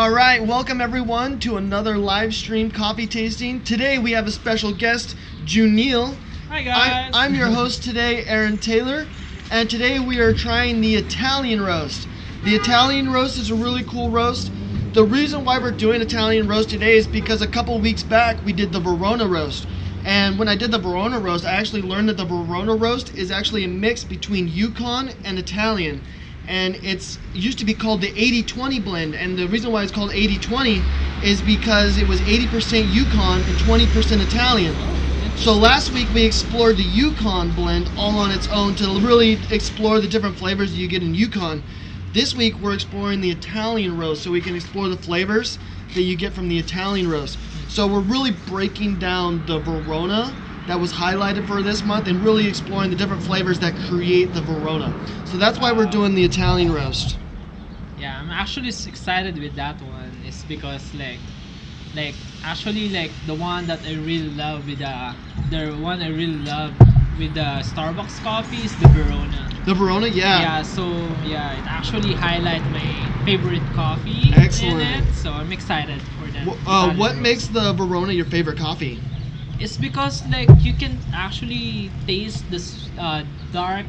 All right, welcome everyone to another live stream coffee tasting. Today we have a special guest, Junil. Hi guys. I'm your host today, Aaron Taylor, and today we are trying the Italian roast. The Italian roast is a really cool roast. The reason why we're doing Italian roast today is because a couple weeks back we did the Verona roast. And when I did the Verona roast, I actually learned that the Verona roast is actually a mix between Yukon and Italian. And it used to be called the 80-20 blend, and the reason why it's called 80-20 is because it was 80% Yukon and 20% Italian. So last week we explored the Yukon blend all on its own to really explore the different flavors that you get in Yukon. This week we're exploring the Italian roast so we can explore the flavors that you get from the Italian roast. So we're really breaking down the Verona that was highlighted for this month and really exploring the different flavors that create the Verona. So that's why we're doing the Italian roast. Yeah, I'm actually excited with that one. It's because like actually like the one that I really love with the one I really love with the Starbucks coffee is the Verona. The Verona, yeah. Yeah, so yeah, it actually highlight my favorite coffee Excellent. in it. So I'm excited for that. What makes the Verona your favorite coffee? It's because like you can actually taste this dark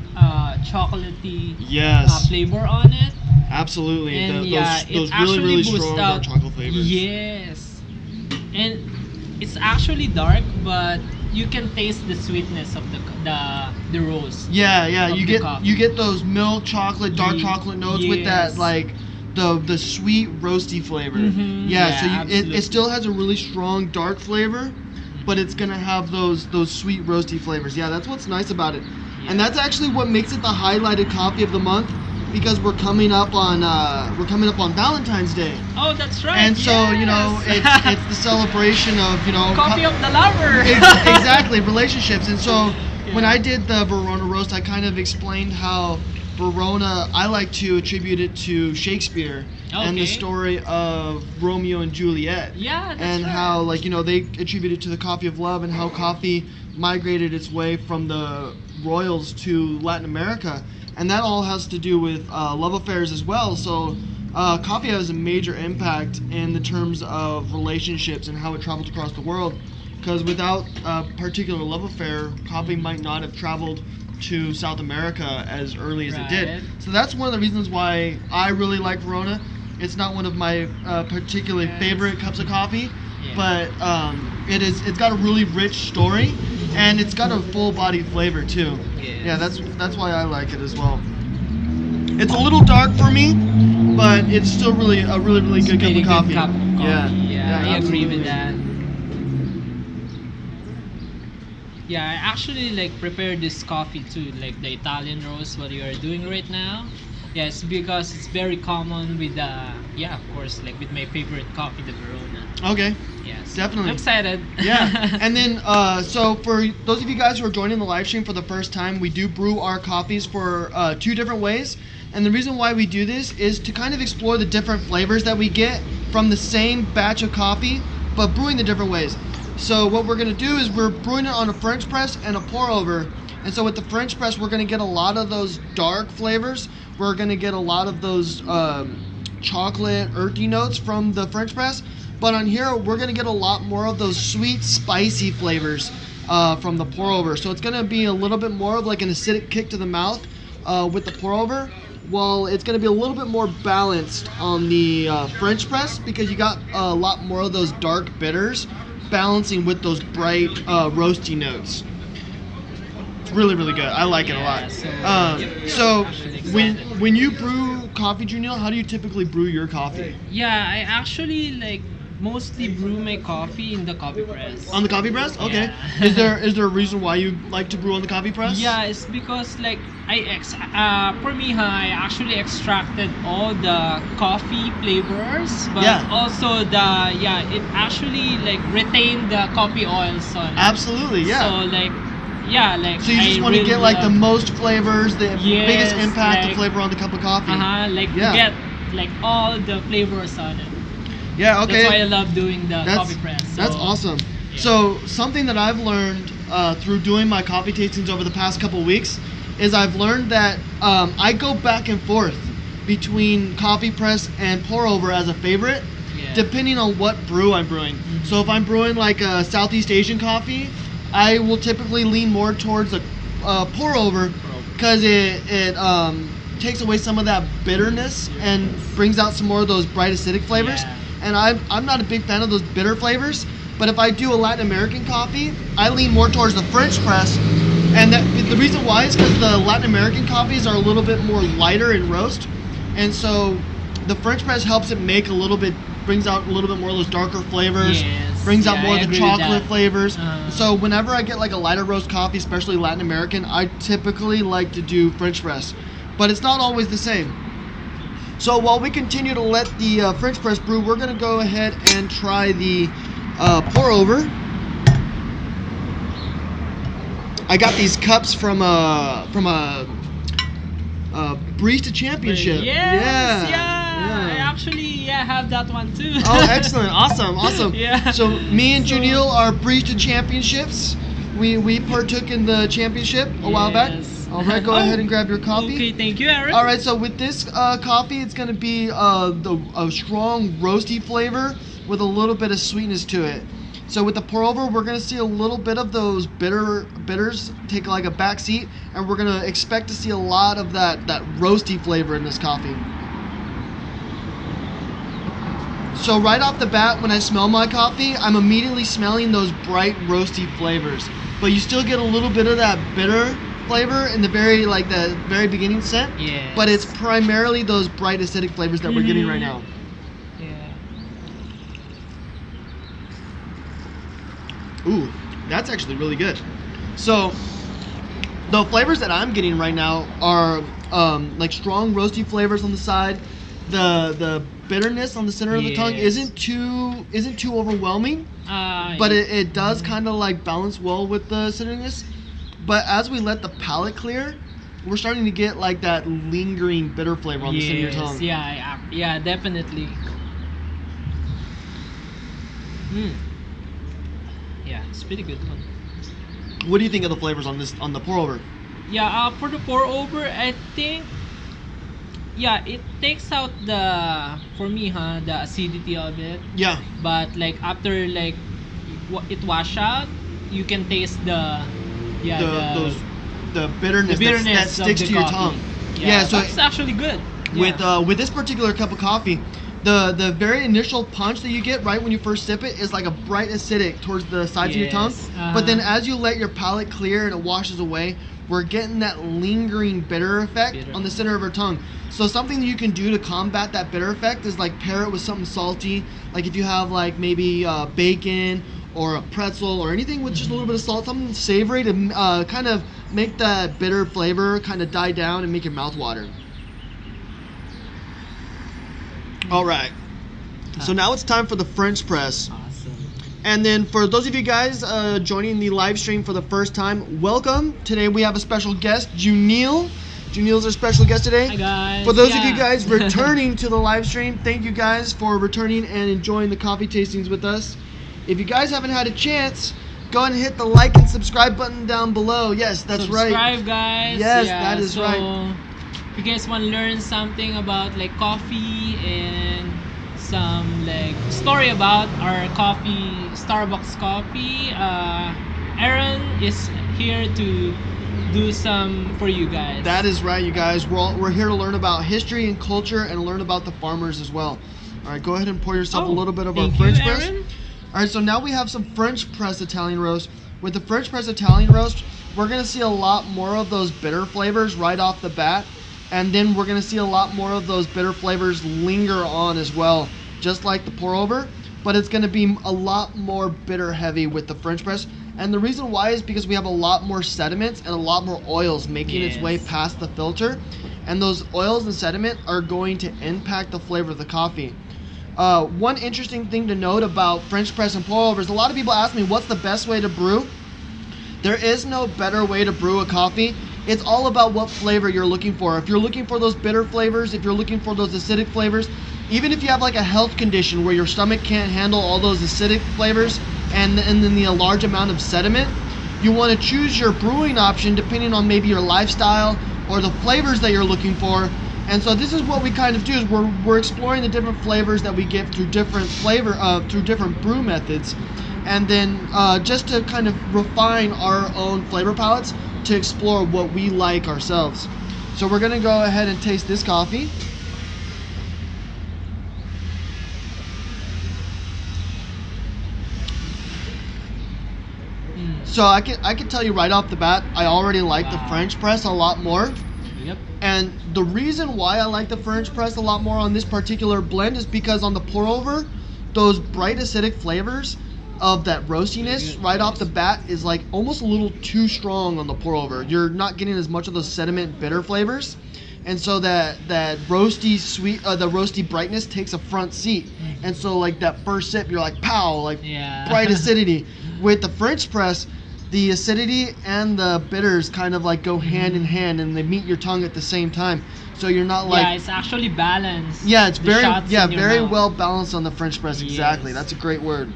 chocolatey Yes. flavor on it. Absolutely. And Those it really, really boosts strong out, dark chocolate flavors. Yes, and it's actually dark, but you can taste the sweetness of the roast. Yeah. of You the get coffee. you get those milk chocolate, dark chocolate notes with that Yes. like the sweet roasty flavor. Mhm, Yeah. yeah, So absolutely. it still has a really strong dark flavor, but it's gonna have those sweet roasty flavors. Yeah, that's what's nice about it. And that's actually what makes it the highlighted coffee of the month, because we're coming up on Valentine's Day. Oh, that's right. And so, yes. it's the celebration of, Coffee of the lover. exactly, relationships. And so when Yeah. I did the Verona roast, I kind of explained how Verona, I like to attribute it to Shakespeare and the Okay. story of Romeo and Juliet. Yeah, that's And right. how, they attribute it to the coffee of love, and how coffee migrated its way from the royals to Latin America. And that all has to do with love affairs as well. So coffee has a major impact in the terms of relationships and how it travels across the world. Because without a particular love affair, coffee might not have traveled to South America as early as it did. Right. So that's one of the reasons why I really like Verona. It's not one of my particularly Yes. favorite cups of coffee, Yeah. but it's got a really rich story, and it's got a full-bodied flavor too. Yes. Yeah, that's why I like it as well. It's a little dark for me, but it's still a really good cup Really of good coffee. cup of coffee. Yeah, I agree absolutely. with that. Yeah, I actually prepared this coffee too, like the Italian roast, what you are doing right now. Yes, because it's very common with of course, with my favorite coffee, the Verona. Okay. Yes, Definitely. I'm excited. Yeah, and then so for those of you guys who are joining the live stream for the first time, we do brew our coffees for two different ways. And the reason why we do this is to kind of explore the different flavors that we get from the same batch of coffee, but brewing the different ways. So what we're going to do is we're brewing it on a French press and a pour over. And so with the French press, we're going to get a lot of those dark flavors. We're going to get a lot of those chocolate, earthy notes from the French press. But on here, we're going to get a lot more of those sweet, spicy flavors from the pour over. So it's going to be a little bit more of like an acidic kick to the mouth with the pour over. Well, it's going to be a little bit more balanced on the French press, because you got a lot more of those dark bitters balancing with those bright roasty notes. It's really good. I like it a lot. So Actually when you brew coffee, Junil, how do you typically brew your coffee? Yeah, I actually mostly brew my coffee in the coffee press. On the coffee press? Okay. Yeah. Is there a reason why you like to brew on the coffee press? Yeah, it's because for me, I actually extracted all the coffee flavors, but Yeah. also it actually retained the coffee oils on it. Absolutely, yeah. So So you just I want to really get the love- most flavors, the Yes, biggest impact of flavor on the cup of coffee. Yeah. to get all the flavors on it. Yeah, okay. That's why I love doing the coffee press. That's So, awesome. yeah. So something that I've learned through doing my coffee tastings over the past couple weeks is I've learned that I go back and forth between coffee press and pour over as a favorite. Yeah. depending on what brew I'm brewing. So if I'm brewing like a Southeast Asian coffee, I will typically lean more towards a pour over because it takes away some of that bitterness and brings out some more of those bright acidic flavors. Yeah. And I'm not a big fan of those bitter flavors. But if I do a Latin American coffee, I lean more towards the French press. And the reason why is because the Latin American coffees are a little bit more lighter in roast. And so the French press helps it make a little bit, brings out a little bit more of those darker flavors, Yes. brings out Yeah, more I of the agree with chocolate that. flavors. Uh-huh. So whenever I get like a lighter roast coffee, especially Latin American, I typically like to do French press. But it's not always the same. So while we continue to let the French press brew, we're going to go ahead and try the pour over. I got these cups from a barista championship. Yes, I actually have that one too. Oh, excellent! Awesome. Yeah. So me and So- Juniel are barista championships. We partook in the championship a while back. Yes. All right, go Oh, ahead and grab your coffee. Okay, thank you, Aaron. All right, so with this coffee, it's going to be a strong roasty flavor with a little bit of sweetness to it. So with the pour over, we're going to see a little bit of those bitters take like a back seat, and we're going to expect to see a lot of that roasty flavor in this coffee. So right off the bat, when I smell my coffee, I'm immediately smelling those bright roasty flavors. But you still get a little bit of that bitter flavor in the very beginning scent. Yes. But it's primarily those bright acidic flavors that we're getting right now. Yeah. Ooh, that's actually really good. So the flavors that I'm getting right now are like strong roasty flavors on the side. The bitterness on the center of the tongue Yes. isn't too overwhelming, but it does kind of like balance well with the citrusness. But as we let the palate clear, we're starting to get like that lingering bitter flavor on the center of your tongue. Yeah, definitely. Yeah, it's pretty good one. What do you think of the flavors on the pour over? Yeah, for the pour over, I think, it takes out the acidity of it. Yeah. But like after like it wash out, you can taste the bitterness, that sticks of to the your coffee. tongue. Yeah, so that's actually good. with this particular cup of coffee, the very initial punch that you get right when you first sip it is like a bright acidic towards the sides of your tongue. But then as you let your palate clear and it washes away, we're getting that lingering bitter effect on the center of our tongue. So something that you can do to combat that bitter effect is like pair it with something salty. Like if you have like maybe bacon or a pretzel or anything with just a little bit of salt, something savory to kind of make that bitter flavor kind of die down and make your mouth water. All right. So now it's time for the French press. Awesome. And then for those of you guys joining the live stream for the first time, welcome. Today we have a special guest, Juniel. Juniel's our special guest today. Hi guys. For those of you guys returning to the live stream, thank you guys for returning and enjoying the coffee tastings with us. If you guys haven't had a chance, go ahead and hit the like and subscribe button down below. Yes, that's right. Subscribe, guys. Yes, that is right. If you guys want to learn something about like coffee and some like story about our coffee, Starbucks coffee, Aaron is here to do some for you guys. That is right, you guys. We're here to learn about history and culture and learn about the farmers as well. All right, go ahead and pour yourself a little bit of our French press. Aaron. All right, so now we have some French press Italian roast. With the French press Italian roast, we're going to see a lot more of those bitter flavors right off the bat. And then we're going to see a lot more of those bitter flavors linger on as well, just like the pour over. But it's going to be a lot more bitter heavy with the French press. And the reason why is because we have a lot more sediments and a lot more oils making its way past the filter. And those oils and sediment are going to impact the flavor of the coffee. One interesting thing to note about French press and pour over is a lot of people ask me what's the best way to brew. There is no better way to brew a coffee. It's all about what flavor you're looking for. If you're looking for those bitter flavors, if you're looking for those acidic flavors, even if you have like a health condition where your stomach can't handle all those acidic flavors and then the large amount of sediment, you want to choose your brewing option depending on maybe your lifestyle or the flavors that you're looking for. And so this is what we kind of do is we're exploring the different flavors that we get through different through different brew methods, and then just to kind of refine our own flavor palettes to explore what we like ourselves. So we're gonna go ahead and taste this coffee. So I can tell you right off the bat, I already like the French press a lot more. Yep. And the reason why I like the French press a lot more on this particular blend is because on the pour over, those bright acidic flavors of that roastiness right off the bat is like almost a little too strong on the pour over. You're not getting as much of those sediment bitter flavors. And so that roasty sweet, the roasty brightness takes a front seat. And so like that first sip, you're like, pow, like bright acidity. With the French press, the acidity and the bitters kind of like go hand in hand, and they meet your tongue at the same time. So you're not like it's actually balanced. Yeah, it's very very mouth. well balanced on the French press. Exactly, Yes. that's a great word.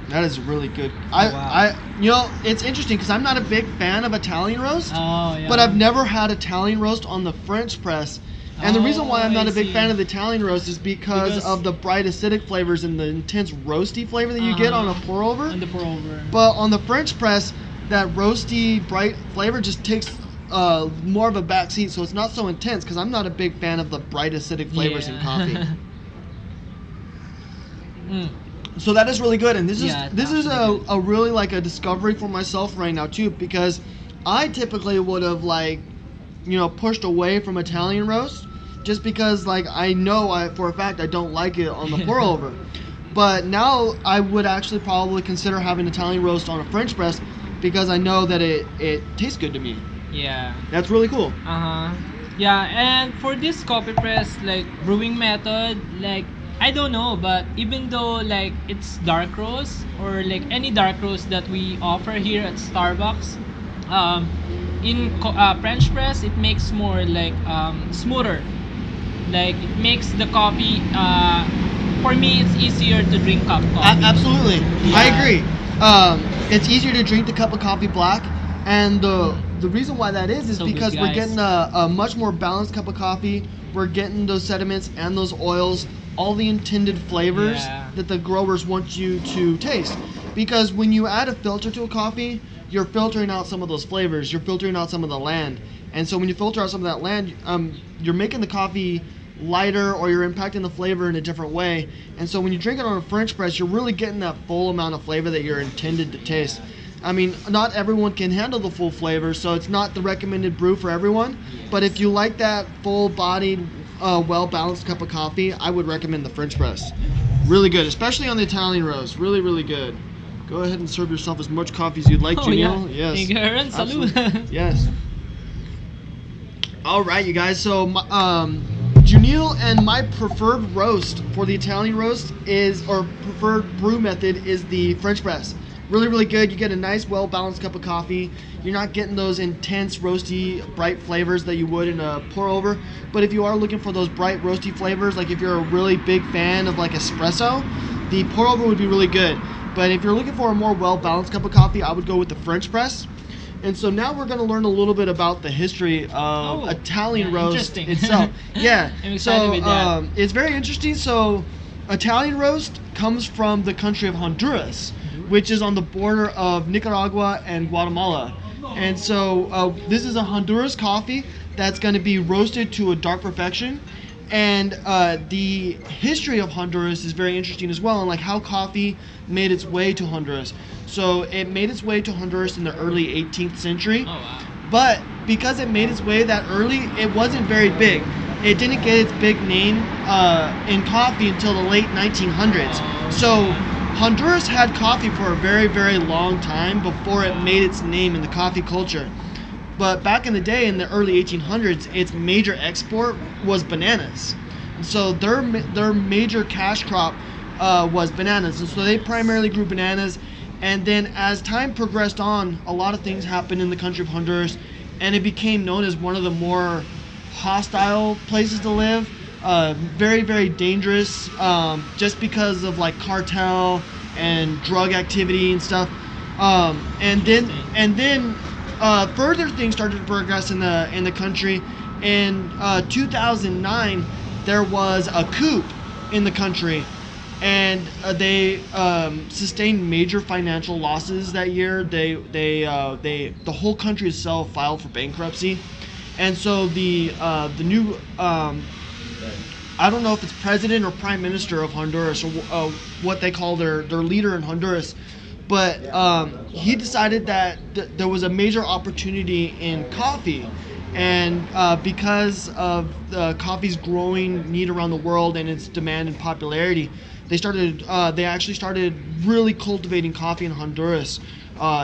That is really good. I you know, it's interesting because I'm not a big fan of Italian roast, but I've never had Italian roast on the French press. And the reason why I'm not a big fan of the Italian roast is because of the bright acidic flavors and the intense roasty flavor that you get on a pour over. On the pour over. But on the French press, that roasty, bright flavor just takes more of a back seat, so it's not so intense because I'm not a big fan of the bright acidic flavors in coffee. So that is really good, and this is a really like a discovery for myself right now too, because I typically would have like, you know, pushed away from Italian roast just because like I know for a fact I don't like it on the pour over. But now I would actually probably consider having Italian roast on a French press because I know that it tastes good to me. Yeah. That's really cool. Yeah, and for this coffee press like brewing method, like I don't know, but even though like it's dark roast or like any dark roast that we offer here at Starbucks, in French press it makes more like smoother. Like it makes the coffee. For me, it's easier to drink cup coffee. Absolutely, I agree. It's easier to drink the cup of coffee black, and the reason why that is So because good, we're guys. getting a much more balanced cup of coffee. We're getting those sediments and those oils, all the intended flavors that the growers want you to taste. Because when you add a filter to a coffee, you're filtering out some of those flavors. You're filtering out some of the land. And so when you filter out some of that land, you're making the coffee lighter, or you're impacting the flavor in a different way. And so when you drink it on a French press, you're really getting that full amount of flavor that you're intended to taste. I mean, not everyone can handle the full flavor, so it's not the recommended brew for everyone. But if you like that full-bodied, well-balanced cup of coffee, I would recommend the French press. Really good, especially on the Italian roast. Really, really good. Go ahead and serve yourself as much coffee as you'd like, Janelle. Yeah. Yes. Thank you, Aaron. Salud. Absolutely. Yes. All right, you guys. So, Junil and my preferred roast for the Italian roast or preferred brew method is the French press. Really, really good. You get a nice, well-balanced cup of coffee. You're not getting those intense, roasty, bright flavors that you would in a pour-over. But if you are looking for those bright, roasty flavors, like if you're a really big fan of like espresso, the pour-over would be really good. But if you're looking for a more well-balanced cup of coffee, I would go with the French press. And so now we're going to learn a little bit about the history of Italian roast itself. Yeah, I'm excited with that. It's very interesting. So Italian roast comes from the country of Honduras, which is on the border of Nicaragua and Guatemala. And so this is a Honduras coffee that's going to be roasted to a dark perfection. And the history of Honduras is very interesting as well, and like how coffee made its way to Honduras. So it made its way to Honduras in the early 18th century. Oh wow. But because it made its way that early, it wasn't very big. It didn't get its big name in coffee until the late 1900s. So Honduras had coffee for a very, very long time before it made its name in the coffee culture. But back in the day, in the early 1800s, its major export was bananas. So their major cash crop was bananas. And so they primarily grew bananas. And then as time progressed on, a lot of things happened in the country of Honduras, and it became known as one of the more hostile places to live. Very, very dangerous, just because of like cartel and drug activity and stuff. And then further things started to progress in the country. In 2009, there was a coup in the country, and they sustained major financial losses that year. The whole country itself filed for bankruptcy, and so the new I don't know if it's president or prime minister of Honduras, or what they call their leader in Honduras, but he decided that there was a major opportunity in coffee, and because of the coffee's growing need around the world and its demand and popularity, they actually started really cultivating coffee in Honduras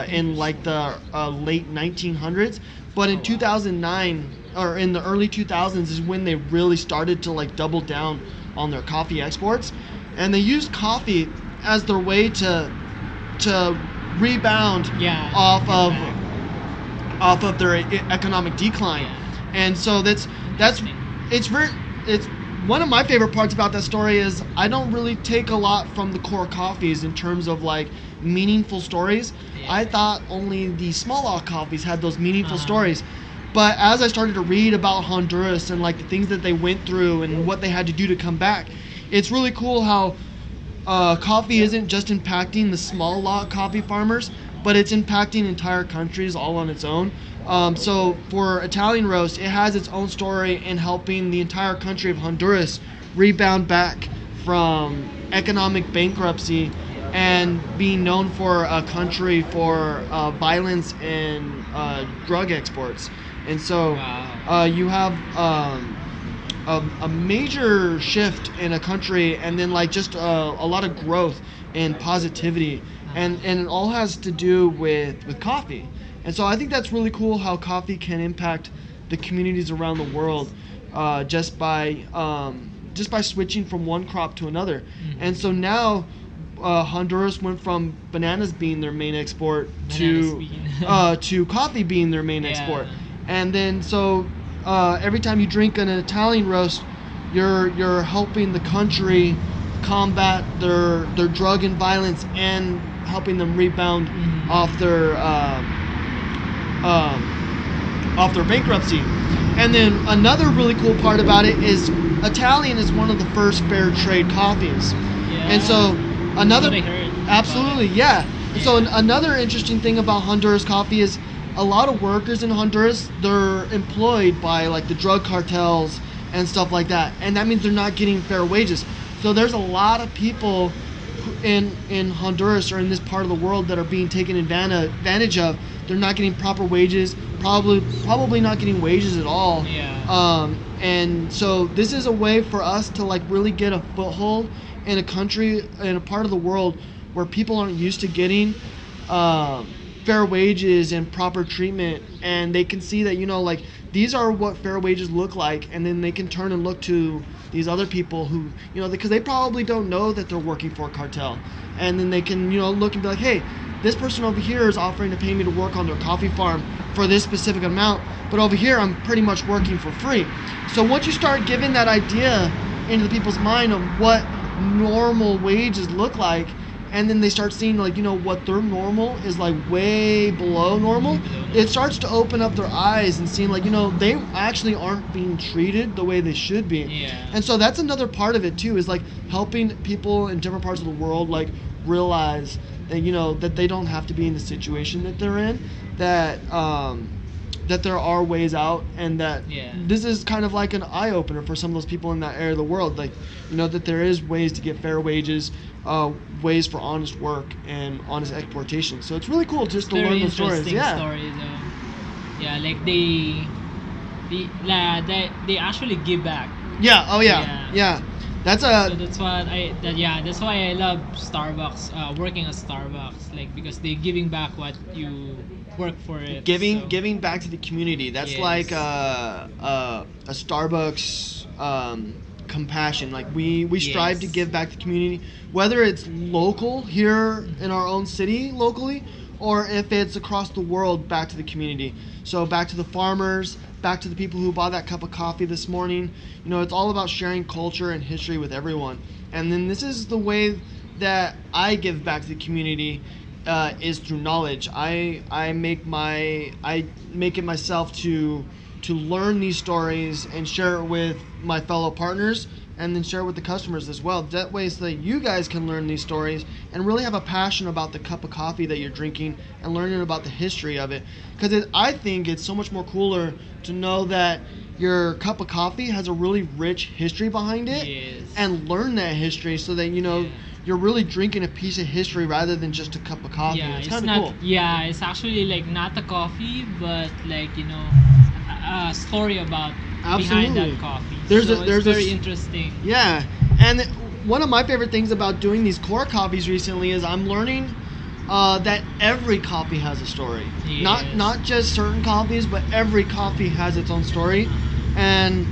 in like the late 1900s. But in 2009, or in the early 2000s, is when they really started to like double down on their coffee exports, and they used coffee as their way to rebound Yeah. off of their economic decline. Yeah. And so that's it's one of my favorite parts about that story is I don't really take a lot from the core coffees in terms of like meaningful stories. Yeah. I thought only the small lot coffees had those meaningful Uh-huh. stories. But as I started to read about Honduras and like the things that they went through and what they had to do to come back, it's really cool how coffee isn't just impacting the small lot coffee farmers, but it's impacting entire countries all on its own. So for Italian roast, it has its own story in helping the entire country of Honduras rebound back from economic bankruptcy and being known for a country for violence and drug exports. And so Wow. you have a major shift in a country, and then like just a lot of growth and positivity, and it all has to do with coffee. And so I think that's really cool how coffee can impact the communities around the world just by switching from one crop to another. And so now Honduras went from bananas being their main export to coffee being their main Yeah. export. And then so every time you drink an Italian roast, you're helping the country combat their drug and violence and helping them rebound off their bankruptcy. And then another really cool part about it is Italian is one of the first fair trade coffees. Yeah. And so another That's what I heard absolutely about it. yeah. And so Yeah. another interesting thing about Honduras coffee is a lot of workers in Honduras, they're employed by like the drug cartels and stuff like that, and that means they're not getting fair wages. So there's a lot of people in Honduras or in this part of the world that are being taken advantage of. They're not getting proper wages, probably not getting wages at all. Yeah. And so this is a way for us to like really get a foothold in a country, in a part of the world where people aren't used to getting fair wages and proper treatment, and they can see that, you know, like these are what fair wages look like, and then they can turn and look to these other people who, you know, because they probably don't know that they're working for a cartel, and then they can, you know, look and be like, hey, this person over here is offering to pay me to work on their coffee farm for this specific amount, but over here I'm pretty much working for free. So once you start giving that idea into the people's mind of what normal wages look like, and then they start seeing like, you know, what their normal is like way below normal, it starts to open up their eyes and seeing like, you know, they actually aren't being treated the way they should be. Yeah. And so that's another part of it too, is like helping people in different parts of the world like realize that, you know, that they don't have to be in the situation that they're in, that that there are ways out, and that Yeah. this is kind of like an eye-opener for some of those people in that area of the world, like, you know, that there is ways to get fair wages, ways for honest work and honest exploitation. So it's really cool just to Very learn those stories. interesting Yeah. story though. Yeah, like they actually give back. Yeah. Oh yeah. Yeah. Yeah. That's So that's why I love Starbucks, working at Starbucks, like because they're giving back what you work for it. so. giving back to the community. That's Yes. like a Starbucks compassion. Like we strive to Yes. give back to the community, whether it's local here in our own city locally, or if it's across the world, back to the community. So back to the farmers, back to the people who bought that cup of coffee this morning. You know, it's all about sharing culture and history with everyone. And then this is the way that I give back to the community, is through knowledge. I make it myself to learn these stories and share it with my fellow partners, and then share it with the customers as well. That way, so that you guys can learn these stories and really have a passion about the cup of coffee that you're drinking and learning about the history of it. Because I think it's so much more cooler to know that your cup of coffee has a really rich history behind it, Yes. and learn that history so that Yeah. you're really drinking a piece of history rather than just a cup of coffee. Yeah, it's it's kind of not. cool. Yeah, it's actually like not a coffee, but like a story about behind Absolutely. that coffee. There's so a- there's it's a very s- interesting. Yeah, and one of my favorite things about doing these core coffees recently is I'm learning that every coffee has a story. Yes. Not just certain coffees, but every coffee has its own story, and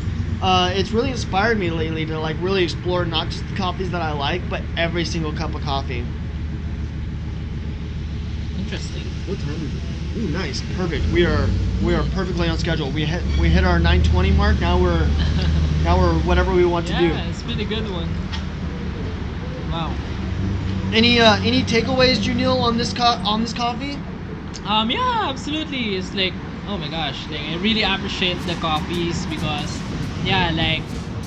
it's really inspired me lately to like really explore not just the coffees that I like, but every single cup of coffee. Interesting. What time is it? Ooh, nice, perfect. We are perfectly on schedule. We hit our 9:20 mark. Now we're whatever we want to do. Yeah, it's been a good one. Wow. Any takeaways, Junil, on this coffee? Yeah, absolutely. It's like, oh my gosh, like I really appreciate the coffees because, yeah, like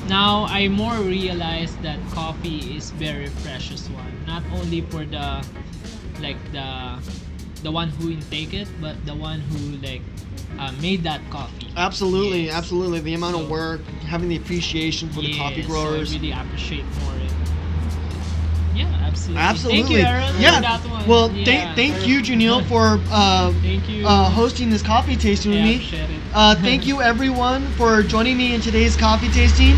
now I more realize that coffee is very precious one. Not only for the, like the one who intake it, but the one who like made that coffee. Absolutely, Yes. absolutely. The amount of So- work, having the appreciation for the coffee Yes, growers. So I really appreciate more it. Yeah, absolutely. Absolutely. Thank you, Aaron, Yeah. for that one. Well, Yeah. thank you, Junil, for Thank you. hosting this coffee tasting with I me. appreciate it. Thank you, everyone, for joining me in today's coffee tasting.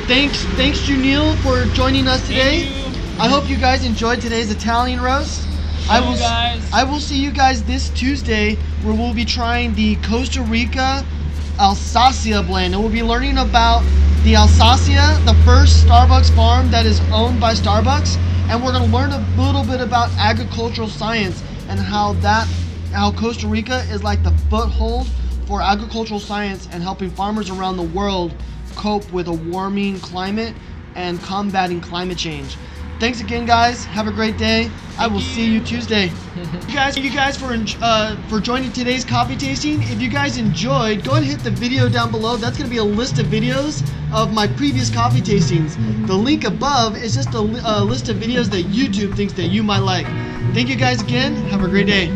Thanks, Junil, for joining us today. Thank you. I hope you guys enjoyed today's Italian roast. Bye, guys. I will see you guys this Tuesday, where we'll be trying the Costa Rica Alsacia blend, and we'll be learning about the Alsacia, the first Starbucks farm that is owned by Starbucks, and we're going to learn a little bit about agricultural science and how Costa Rica is like the foothold for agricultural science and helping farmers around the world cope with a warming climate and combating climate change. Thanks again, guys. Have a great day. I will see you Tuesday. Thank you guys for joining today's coffee tasting. If you guys enjoyed, go ahead and hit the video down below. That's going to be a list of videos of my previous coffee tastings. The link above is just a list of videos that YouTube thinks that you might like. Thank you guys again. Have a great day.